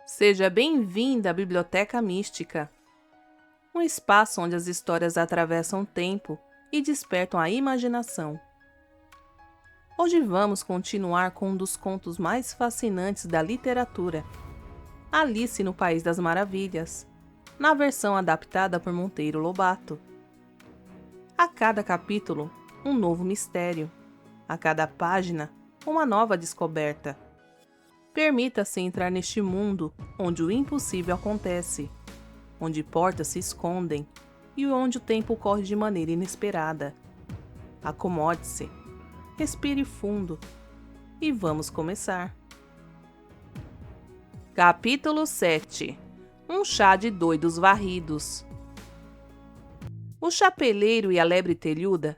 Seja bem-vinda à Biblioteca Mística, um espaço onde as histórias atravessam o tempo e despertam a imaginação. Hoje vamos continuar com um dos contos mais fascinantes da literatura, Alice no País das Maravilhas, na versão adaptada por Monteiro Lobato. A cada capítulo, um novo mistério. A cada página, uma nova descoberta. Permita-se entrar neste mundo onde o impossível acontece, onde portas se escondem e onde o tempo corre de maneira inesperada. Acomode-se, respire fundo e vamos começar. Capítulo 7 – Um chá de doidos varridos. O chapeleiro e a lebre telhuda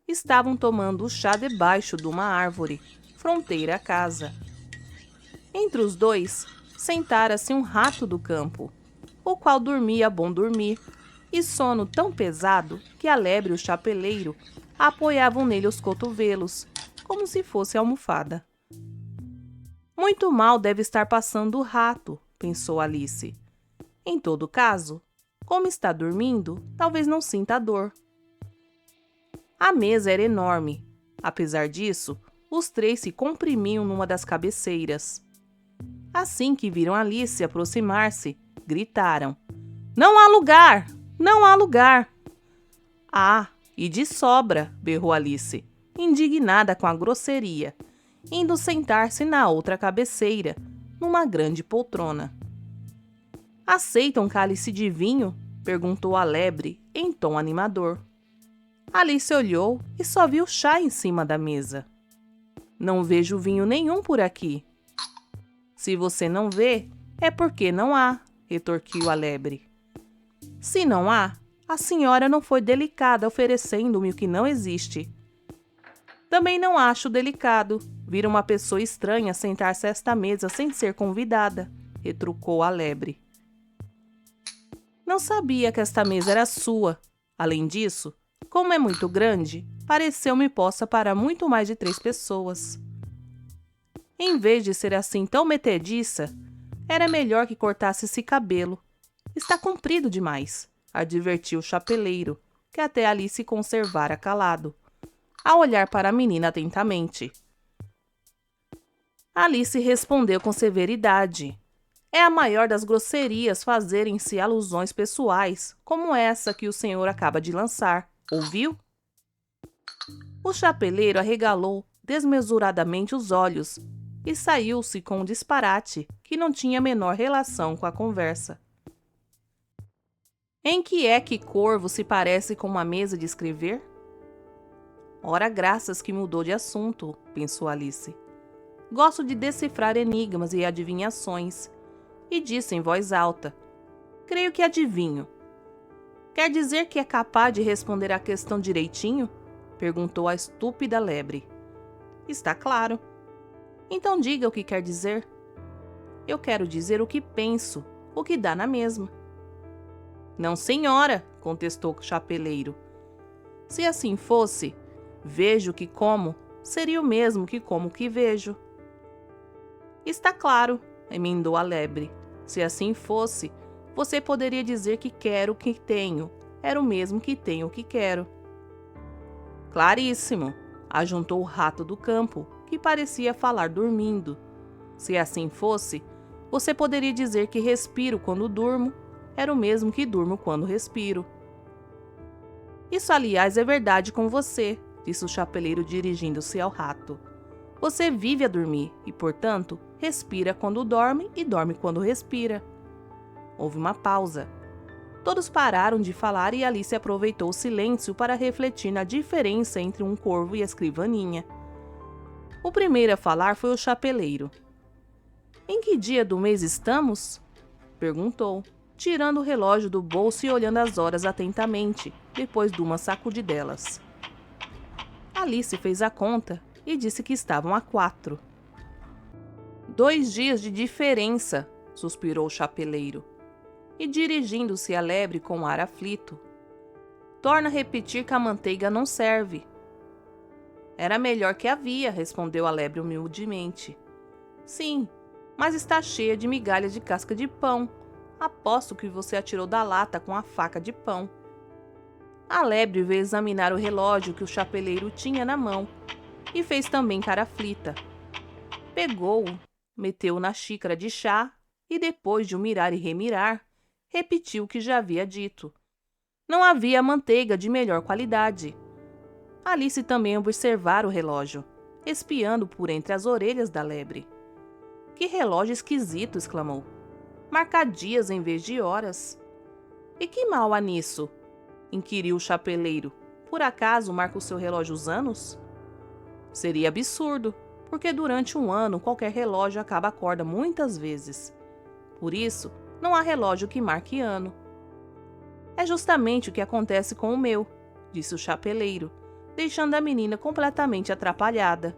estavam tomando o chá debaixo de uma árvore, fronteira à casa. Entre os dois, sentara-se um rato do campo, o qual dormia bom dormir, e sono tão pesado que a lebre e o chapeleiro apoiavam nele os cotovelos, como se fosse almofada. Muito mal deve estar passando o rato, pensou Alice. Em todo caso, como está dormindo, talvez não sinta dor. A mesa era enorme. Apesar disso, os três se comprimiam numa das cabeceiras. Assim que viram Alice aproximar-se, gritaram: "Não há lugar! Não há lugar!" "Ah, e de sobra!" berrou Alice, indignada com a grosseria, indo sentar-se na outra cabeceira, numa grande poltrona. "Aceita um cálice de vinho?" perguntou a lebre, em tom animador. Alice olhou e só viu chá em cima da mesa. "Não vejo vinho nenhum por aqui." "Se você não vê, é porque não há", retorquiu a lebre. "Se não há, a senhora não foi delicada oferecendo-me o que não existe." "Também não acho delicado vir uma pessoa estranha sentar-se a esta mesa sem ser convidada", retrucou a lebre. "Não sabia que esta mesa era sua. Além disso, como é muito grande, pareceu-me posta para muito mais de 3 pessoas." "Em vez de ser assim tão metediça, era melhor que cortasse esse cabelo. Está comprido demais", advertiu o chapeleiro, que até ali se conservara calado, a olhar para a menina atentamente. Alice respondeu com severidade: "É a maior das grosserias fazerem-se alusões pessoais, como essa que o senhor acaba de lançar. Ouviu?" O chapeleiro arregalou desmesuradamente os olhos e saiu-se com um disparate que não tinha a menor relação com a conversa. "Em que é que corvo se parece com uma mesa de escrever?" "Ora, graças que mudou de assunto", pensou Alice. "Gosto de decifrar enigmas e adivinhações." E disse em voz alta: "Creio que adivinho." "Quer dizer que é capaz de responder a questão direitinho?" perguntou a estúpida lebre. "Está claro." "Então diga o que quer dizer." "Eu quero dizer o que penso, o que dá na mesma." "Não, senhora", contestou o chapeleiro. "Se assim fosse, vejo que como seria o mesmo que como que vejo." "Está claro", emendou a lebre. "Se assim fosse, você poderia dizer que quero o que tenho, era o mesmo que tenho o que quero." "Claríssimo", ajuntou o rato do campo, que parecia falar dormindo. "Se assim fosse, você poderia dizer que respiro quando durmo, era o mesmo que durmo quando respiro." "Isso, aliás, é verdade com você", disse o chapeleiro dirigindo-se ao rato. "Você vive a dormir e, portanto, respira quando dorme e dorme quando respira." Houve uma pausa. Todos pararam de falar e Alice aproveitou o silêncio para refletir na diferença entre um corvo e a escrivaninha. O primeiro a falar foi o chapeleiro. "Em que dia do mês estamos?" perguntou, tirando o relógio do bolso e olhando as horas atentamente, depois de umas sacudidelas. Alice fez a conta e disse que estavam a 4. "2 dias de diferença", suspirou o chapeleiro. E dirigindo-se à lebre com ar aflito: "Torna a repetir que a manteiga não serve." "Era melhor que havia", respondeu a lebre humildemente. "Sim, mas está cheia de migalhas de casca de pão. Aposto que você a tirou da lata com a faca de pão. A lebre veio examinar o relógio que o chapeleiro tinha na mão e fez também cara aflita. Pegou-o, meteu-o na xícara de chá e, depois de o mirar e remirar, repetiu o que já havia dito. Não havia manteiga de melhor qualidade. Alice também observara o relógio, espiando por entre as orelhas da lebre. Que relógio esquisito! Exclamou. Marca dias em vez de horas. E que mal há nisso? Inquiriu o chapeleiro. Por acaso marca o seu relógio os anos? Seria absurdo, porque durante um ano qualquer relógio acaba a corda muitas vezes. Por isso, não há relógio que marque ano. É justamente o que acontece com o meu, disse o chapeleiro, deixando a menina completamente atrapalhada.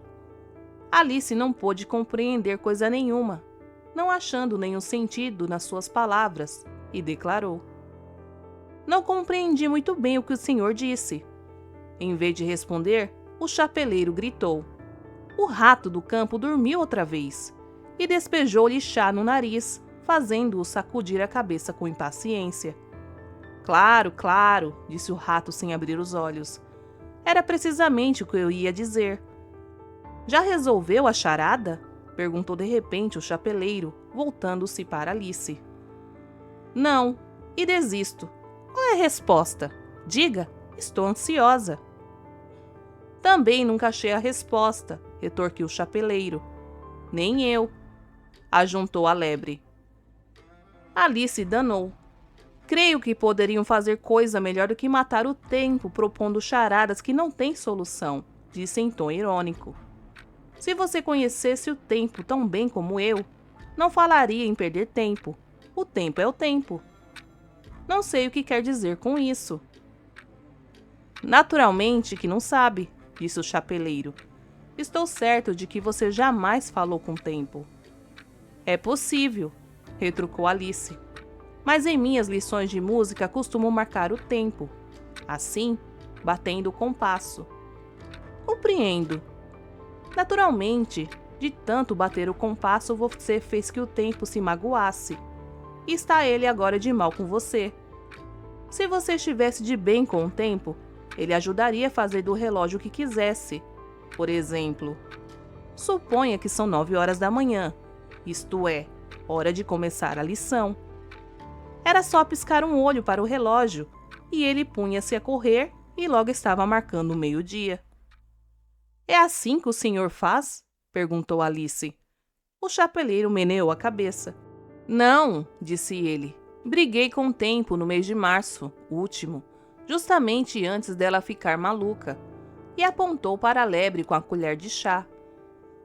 Alice não pôde compreender coisa nenhuma, não achando nenhum sentido nas suas palavras, e declarou: Não compreendi muito bem o que o senhor disse. Em vez de responder, o chapeleiro gritou. O rato do campo dormiu outra vez e despejou-lhe chá no nariz, fazendo-o sacudir a cabeça com impaciência. Claro, claro, disse o rato sem abrir os olhos. Era precisamente o que eu ia dizer. Já resolveu a charada? Perguntou de repente o chapeleiro, voltando-se para Alice. Não, e desisto. Qual é a resposta? Diga, estou ansiosa. Também nunca achei a resposta, retorquiu o chapeleiro. Nem eu, ajuntou a lebre. Alice danou. Creio que poderiam fazer coisa melhor do que matar o tempo propondo charadas que não têm solução, disse em tom irônico. Se você conhecesse o tempo tão bem como eu, não falaria em perder tempo. O tempo é o tempo. Não sei o que quer dizer com isso. Naturalmente que não sabe, disse o chapeleiro. Estou certo de que você jamais falou com o tempo. É possível, retrucou Alice. Mas em minhas lições de música costumo marcar o tempo. Assim, batendo o compasso. Compreendo. Naturalmente, de tanto bater o compasso, você fez que o tempo se magoasse. E está ele agora de mal com você. Se você estivesse de bem com o tempo, ele ajudaria a fazer do relógio o que quisesse. Por exemplo, suponha que são 9 horas da manhã, isto é, hora de começar a lição. Era só piscar um olho para o relógio, e ele punha-se a correr e logo estava marcando o meio-dia. É assim que o senhor faz? Perguntou Alice. O chapeleiro meneou a cabeça. Não, disse ele. Briguei com o tempo no mês de março, último, justamente antes dela ficar maluca, e apontou para a lebre com a colher de chá.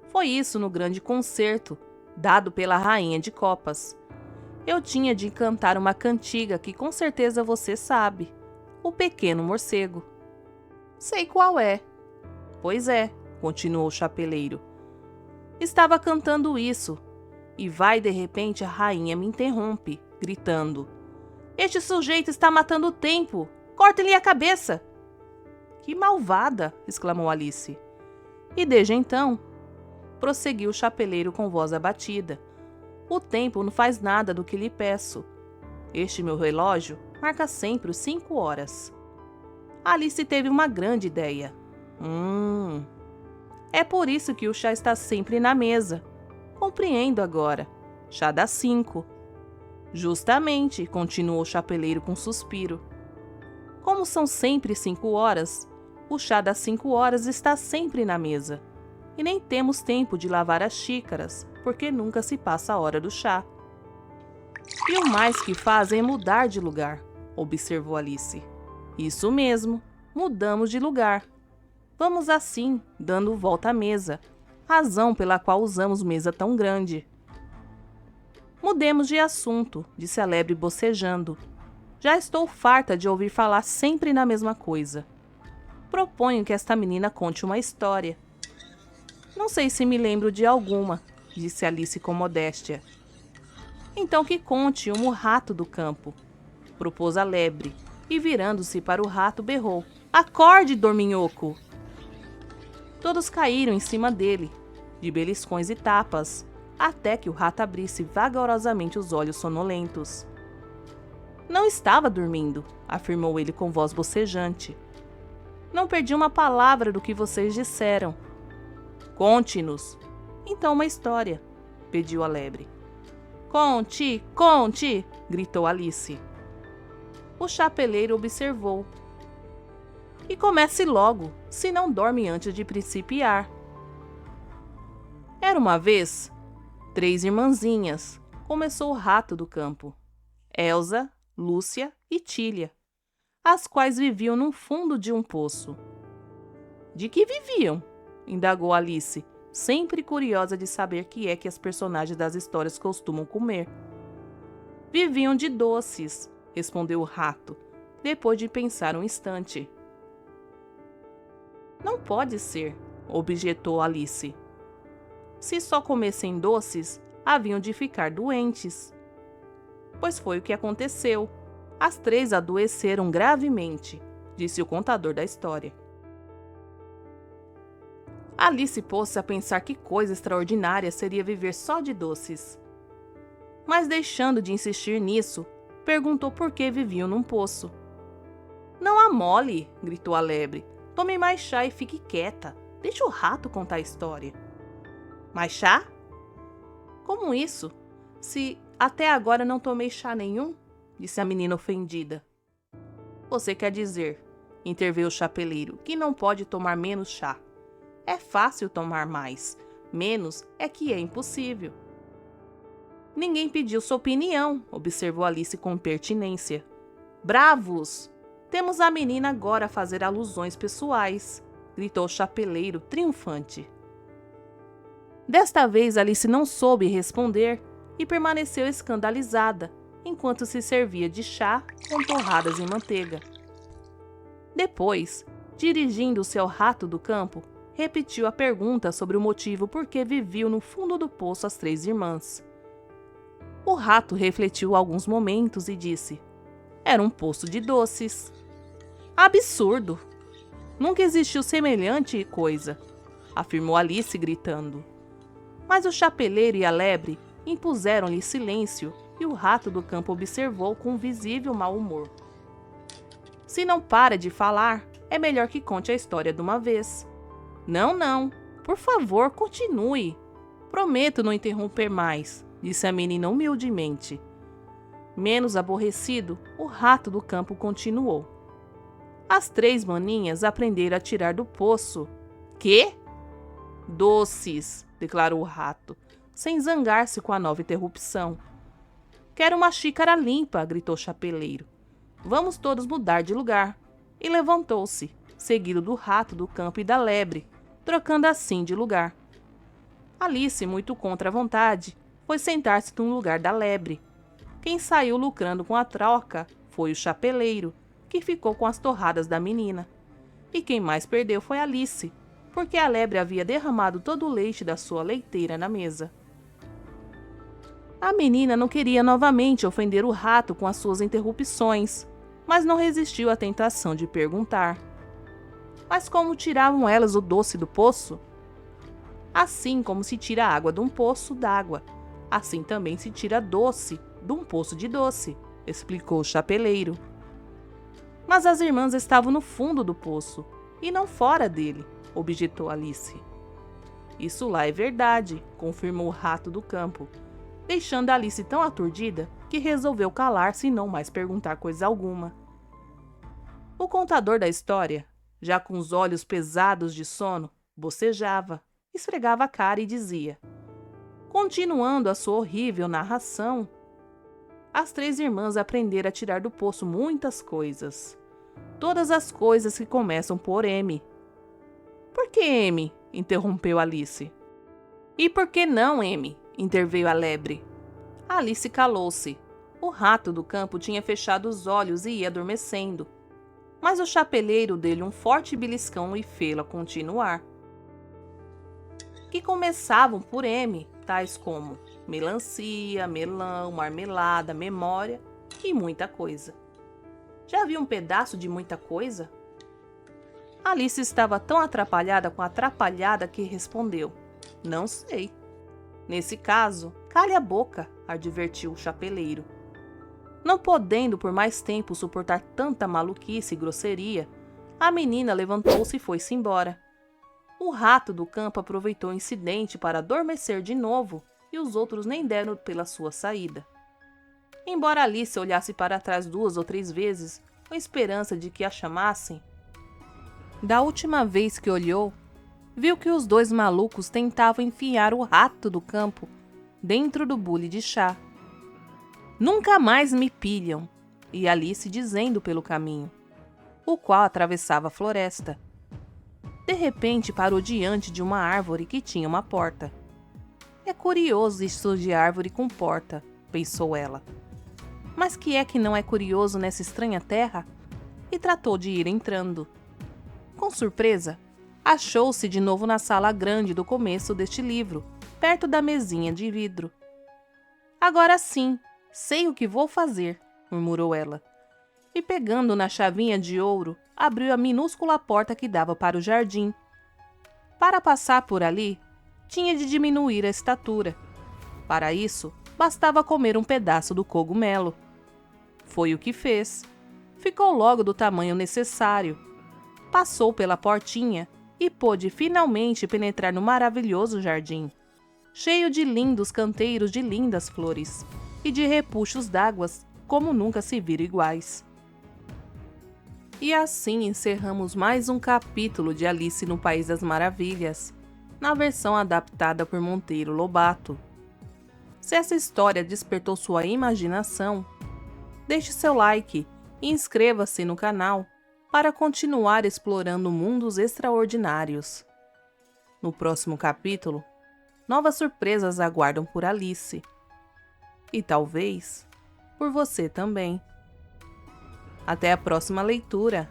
Foi isso no grande concerto, dado pela rainha de copas. Eu tinha de cantar uma cantiga que com certeza você sabe, o Pequeno Morcego. Sei qual é. Pois é, continuou o chapeleiro. Estava cantando isso, e vai de repente a rainha me interrompe, gritando. Este sujeito está matando o tempo! Corte-lhe a cabeça! Que malvada! Exclamou Alice. E desde então, prosseguiu o chapeleiro com voz abatida. O tempo não faz nada do que lhe peço. Este meu relógio marca sempre os 5 horas. Alice teve uma grande ideia. É por isso que o chá está sempre na mesa. Compreendo agora. Chá dá 5. Justamente, continuou o chapeleiro com um suspiro. Como são sempre 5 horas, o chá das 5 horas está sempre na mesa. E nem temos tempo de lavar as xícaras, porque nunca se passa a hora do chá. E o mais que fazem é mudar de lugar, observou Alice. Isso mesmo, mudamos de lugar. Vamos assim, dando volta à mesa, razão pela qual usamos mesa tão grande. Mudemos de assunto, disse a lebre bocejando. Já estou farta de ouvir falar sempre na mesma coisa. Proponho que esta menina conte uma história. Não sei se me lembro de alguma, disse Alice com modéstia. Então que conte um rato do campo, propôs a lebre, e virando-se para o rato berrou. Acorde, dorminhoco! Todos caíram em cima dele, de beliscões e tapas, até que o rato abrisse vagarosamente os olhos sonolentos. Não estava dormindo, afirmou ele com voz bocejante. Não perdi uma palavra do que vocês disseram. Conte-nos. Então uma história, pediu a lebre. Conte, conte, gritou Alice. O chapeleiro observou. E comece logo, se não dorme antes de principiar. Era uma vez 3 irmãzinhas, começou o rato do campo. Elsa, Lúcia e Tília, as quais viviam no fundo de um poço. De que viviam? Indagou Alice, sempre curiosa de saber que é que as personagens das histórias costumam comer. Viviam de doces, respondeu o rato, depois de pensar um instante. Não pode ser, objetou Alice. Se só comessem doces, haviam de ficar doentes. Pois foi o que aconteceu. As 3 adoeceram gravemente, disse o contador da história. Alice pôs-se a pensar que coisa extraordinária seria viver só de doces. Mas deixando de insistir nisso, perguntou por que viviam num poço. Não amole, gritou a lebre. Tome mais chá e fique quieta. Deixa o rato contar a história. Mais chá? Como isso? Se até agora não tomei chá nenhum? Disse a menina ofendida. Você quer dizer, interveio o chapeleiro, que não pode tomar menos chá. É fácil tomar mais, menos é que é impossível. Ninguém pediu sua opinião, observou Alice com pertinência. Bravos! Temos a menina agora a fazer alusões pessoais, gritou o chapeleiro triunfante. Desta vez Alice não soube responder e permaneceu escandalizada, enquanto se servia de chá com torradas em manteiga. Depois, dirigindo-se ao rato do campo, repetiu a pergunta sobre o motivo por que viviam no fundo do poço as 3 irmãs. O rato refletiu alguns momentos e disse: era um poço de doces. Absurdo! Nunca existiu semelhante coisa, afirmou Alice gritando. Mas o chapeleiro e a lebre impuseram-lhe silêncio e o rato do campo observou com visível mau humor. Se não para de falar, é melhor que conte a história de uma vez. Não, não, por favor, continue. Prometo não interromper mais, disse a menina humildemente. Menos aborrecido, o rato do campo continuou. As 3 maninhas aprenderam a tirar do poço. Quê? Doces, declarou o rato, sem zangar-se com a nova interrupção. Quero uma xícara limpa, gritou o chapeleiro. Vamos todos mudar de lugar. E levantou-se, seguido do rato do campo e da lebre, trocando assim de lugar. Alice, muito contra a vontade, foi sentar-se no lugar da lebre. Quem saiu lucrando com a troca foi o chapeleiro, que ficou com as torradas da menina. E quem mais perdeu foi Alice, porque a lebre havia derramado todo o leite da sua leiteira na mesa. A menina não queria novamente ofender o rato com as suas interrupções, mas não resistiu à tentação de perguntar. Mas como tiravam elas o doce do poço? Assim como se tira a água de um poço d'água, assim também se tira doce de um poço de doce, explicou o chapeleiro. Mas as irmãs estavam no fundo do poço, e não fora dele, objetou Alice. Isso lá é verdade, confirmou o rato do campo, deixando Alice tão aturdida que resolveu calar-se e não mais perguntar coisa alguma. O contador da história, já com os olhos pesados de sono, bocejava, esfregava a cara e dizia, continuando a sua horrível narração: as 3 irmãs aprenderam a tirar do poço muitas coisas. Todas as coisas que começam por M. Por que M? Interrompeu Alice. E por que não M? Interveio a lebre. Alice calou-se. O rato do campo tinha fechado os olhos e ia adormecendo. Mas o chapeleiro deu-lhe um forte beliscão e fê-la continuar. Que começavam por M, tais como melancia, melão, marmelada, memória e muita coisa. Já viu um pedaço de muita coisa? Alice estava tão atrapalhada com a atrapalhada que respondeu: não sei. Nesse caso, cale a boca, advertiu o chapeleiro. Não podendo por mais tempo suportar tanta maluquice e grosseria, a menina levantou-se e foi-se embora. O rato do campo aproveitou o incidente para adormecer de novo e os outros nem deram pela sua saída. Embora Alice olhasse para trás 2 ou 3 vezes, com esperança de que a chamassem, da última vez que olhou, viu que os 2 malucos tentavam enfiar o rato do campo dentro do bule de chá. Nunca mais me pilham, e Alice dizendo pelo caminho, o qual atravessava a floresta. De repente parou diante de uma árvore que tinha uma porta. É curioso isso de árvore com porta, pensou ela. Mas que não é curioso nessa estranha terra? E tratou de ir entrando. Com surpresa, achou-se de novo na sala grande do começo deste livro, perto da mesinha de vidro. Agora sim, sei o que vou fazer, murmurou ela. E pegando na chavinha de ouro, abriu a minúscula porta que dava para o jardim. Para passar por ali, tinha de diminuir a estatura. Para isso, bastava comer um pedaço do cogumelo. Foi o que fez. Ficou logo do tamanho necessário. Passou pela portinha e pôde finalmente penetrar no maravilhoso jardim, cheio de lindos canteiros de lindas flores e de repuxos d'água como nunca se viram iguais. E assim encerramos mais um capítulo de Alice no País das Maravilhas, na versão adaptada por Monteiro Lobato. Se essa história despertou sua imaginação, deixe seu like e inscreva-se no canal para continuar explorando mundos extraordinários. No próximo capítulo, novas surpresas aguardam por Alice. E talvez por você também. Até a próxima leitura!